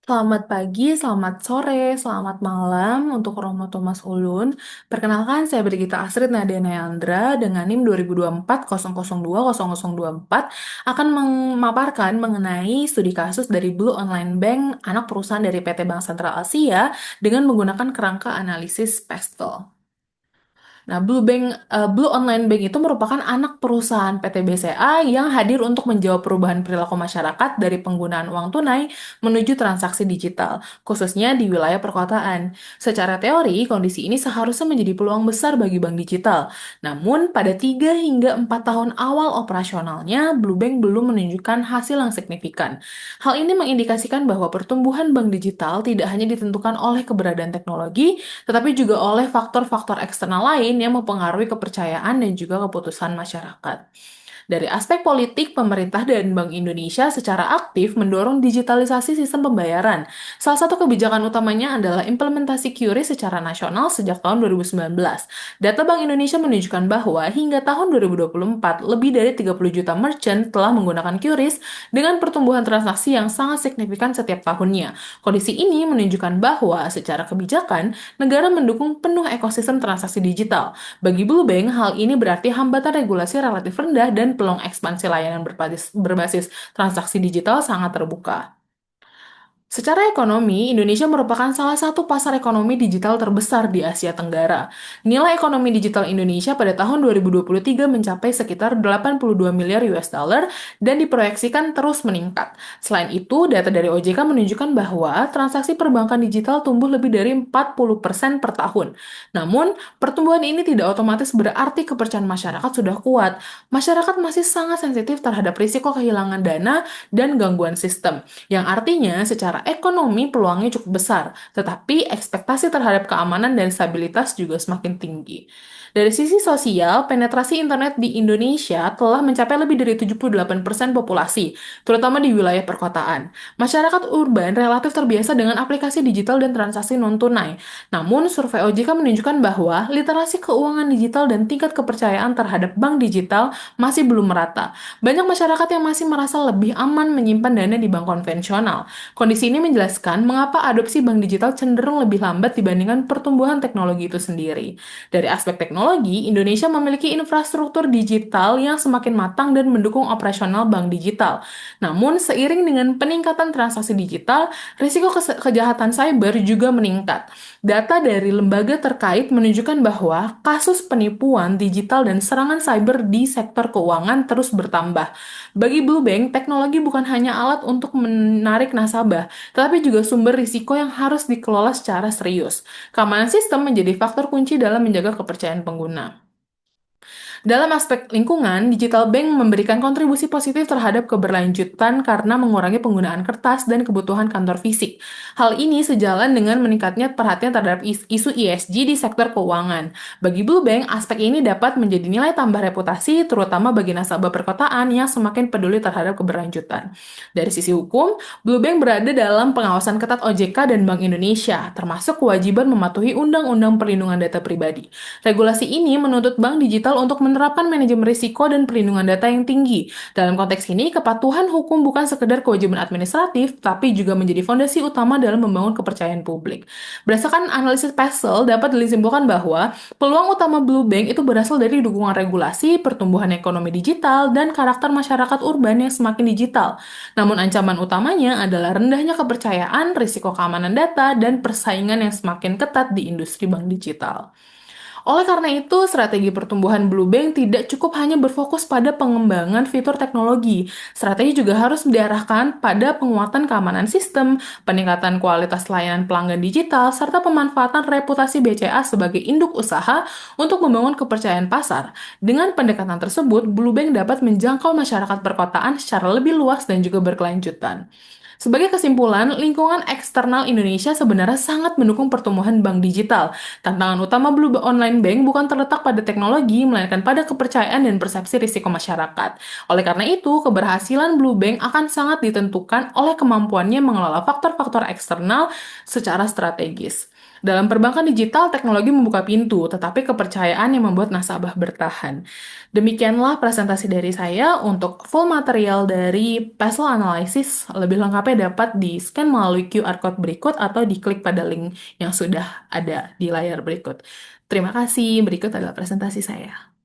Selamat pagi, selamat sore, selamat malam untuk Romo Thomas Ulun. Perkenalkan, saya Brigita Astrid Nadia Nayandra dengan NIM 2024-002-0024 akan memaparkan mengenai studi kasus dari Blue Online Bank, anak perusahaan dari PT Bank Sentral Asia, dengan menggunakan kerangka analisis PESTEL. Nah, Blue Online Bank itu merupakan anak perusahaan PT BCA yang hadir untuk menjawab perubahan perilaku masyarakat dari penggunaan uang tunai menuju transaksi digital, khususnya di wilayah perkotaan. Secara teori, kondisi ini seharusnya menjadi peluang besar bagi bank digital. Namun, pada 3 hingga 4 tahun awal operasionalnya, Blue Bank belum menunjukkan hasil yang signifikan. Hal ini mengindikasikan bahwa pertumbuhan bank digital tidak hanya ditentukan oleh keberadaan teknologi, tetapi juga oleh faktor-faktor eksternal lain yang mempengaruhi kepercayaan dan juga keputusan masyarakat. Dari aspek politik, pemerintah dan Bank Indonesia secara aktif mendorong digitalisasi sistem pembayaran. Salah satu kebijakan utamanya adalah implementasi QRIS secara nasional sejak tahun 2019. Data Bank Indonesia menunjukkan bahwa hingga tahun 2024, lebih dari 30 juta merchant telah menggunakan QRIS dengan pertumbuhan transaksi yang sangat signifikan setiap tahunnya. Kondisi ini menunjukkan bahwa secara kebijakan, negara mendukung penuh ekosistem transaksi digital. Bagi Blue Bank, hal ini berarti hambatan regulasi relatif rendah dan peluang ekspansi layanan berbasis transaksi digital sangat terbuka. Secara ekonomi, Indonesia merupakan salah satu pasar ekonomi digital terbesar di Asia Tenggara. Nilai ekonomi digital Indonesia pada tahun 2023 mencapai sekitar 82 miliar US dollar dan diproyeksikan terus meningkat. Selain itu, data dari OJK menunjukkan bahwa transaksi perbankan digital tumbuh lebih dari 40% per tahun. Namun, pertumbuhan ini tidak otomatis berarti kepercayaan masyarakat sudah kuat. Masyarakat masih sangat sensitif terhadap risiko kehilangan dana dan gangguan sistem, yang artinya secara ekonomi peluangnya cukup besar, tetapi ekspektasi terhadap keamanan dan stabilitas juga semakin tinggi. Dari sisi sosial, penetrasi internet di Indonesia telah mencapai lebih dari 78% populasi, terutama di wilayah perkotaan. Masyarakat urban relatif terbiasa dengan aplikasi digital dan transaksi non-tunai. Namun, survei OJK menunjukkan bahwa literasi keuangan digital dan tingkat kepercayaan terhadap bank digital masih belum merata. Banyak masyarakat yang masih merasa lebih aman menyimpan dana di bank konvensional. Kondisi ini menjelaskan mengapa adopsi bank digital cenderung lebih lambat dibandingkan pertumbuhan teknologi itu sendiri. Dari aspek teknologi, Indonesia memiliki infrastruktur digital yang semakin matang dan mendukung operasional bank digital. Namun, seiring dengan peningkatan transaksi digital, risiko kejahatan cyber juga meningkat. Data dari lembaga terkait menunjukkan bahwa kasus penipuan digital dan serangan cyber di sektor keuangan terus bertambah. Bagi Blue Bank, teknologi bukan hanya alat untuk menarik nasabah, tetapi juga sumber risiko yang harus dikelola secara serius. Keamanan sistem menjadi faktor kunci dalam menjaga kepercayaan pengguna. Dalam aspek lingkungan, digital bank memberikan kontribusi positif terhadap keberlanjutan karena mengurangi penggunaan kertas dan kebutuhan kantor fisik. Hal ini sejalan dengan meningkatnya perhatian terhadap isu ESG di sektor keuangan. Bagi Blue Bank, aspek ini dapat menjadi nilai tambah reputasi, terutama bagi nasabah perkotaan yang semakin peduli terhadap keberlanjutan. Dari sisi hukum, Blue Bank berada dalam pengawasan ketat OJK dan Bank Indonesia, termasuk kewajiban mematuhi Undang-Undang Perlindungan Data Pribadi. Regulasi ini menuntut bank digital untuk menerapkan manajemen risiko dan perlindungan data yang tinggi. Dalam konteks ini, kepatuhan hukum bukan sekedar kewajiban administratif, tapi juga menjadi fondasi utama dalam membangun kepercayaan publik. Berdasarkan analisis PESEL, dapat disimpulkan bahwa peluang utama Blue Bank itu berasal dari dukungan regulasi, pertumbuhan ekonomi digital, dan karakter masyarakat urban yang semakin digital. Namun ancaman utamanya adalah rendahnya kepercayaan, risiko keamanan data, dan persaingan yang semakin ketat di industri bank digital. Oleh karena itu, strategi pertumbuhan Blue Bank tidak cukup hanya berfokus pada pengembangan fitur teknologi. Strategi juga harus diarahkan pada penguatan keamanan sistem, peningkatan kualitas layanan pelanggan digital, serta pemanfaatan reputasi BCA sebagai induk usaha untuk membangun kepercayaan pasar. Dengan pendekatan tersebut, Blue Bank dapat menjangkau masyarakat perkotaan secara lebih luas dan juga berkelanjutan. Sebagai kesimpulan, lingkungan eksternal Indonesia sebenarnya sangat mendukung pertumbuhan bank digital. Tantangan utama Blue Online Bank bukan terletak pada teknologi, melainkan pada kepercayaan dan persepsi risiko masyarakat. Oleh karena itu, keberhasilan Blue Bank akan sangat ditentukan oleh kemampuannya mengelola faktor-faktor eksternal secara strategis. Dalam perbankan digital, teknologi membuka pintu, tetapi kepercayaan yang membuat nasabah bertahan. Demikianlah presentasi dari saya. Untuk full material dari Pestle Analysis, lebih lengkapnya dapat di-scan melalui QR Code berikut atau diklik pada link yang sudah ada di layar berikut. Terima kasih, berikut adalah presentasi saya.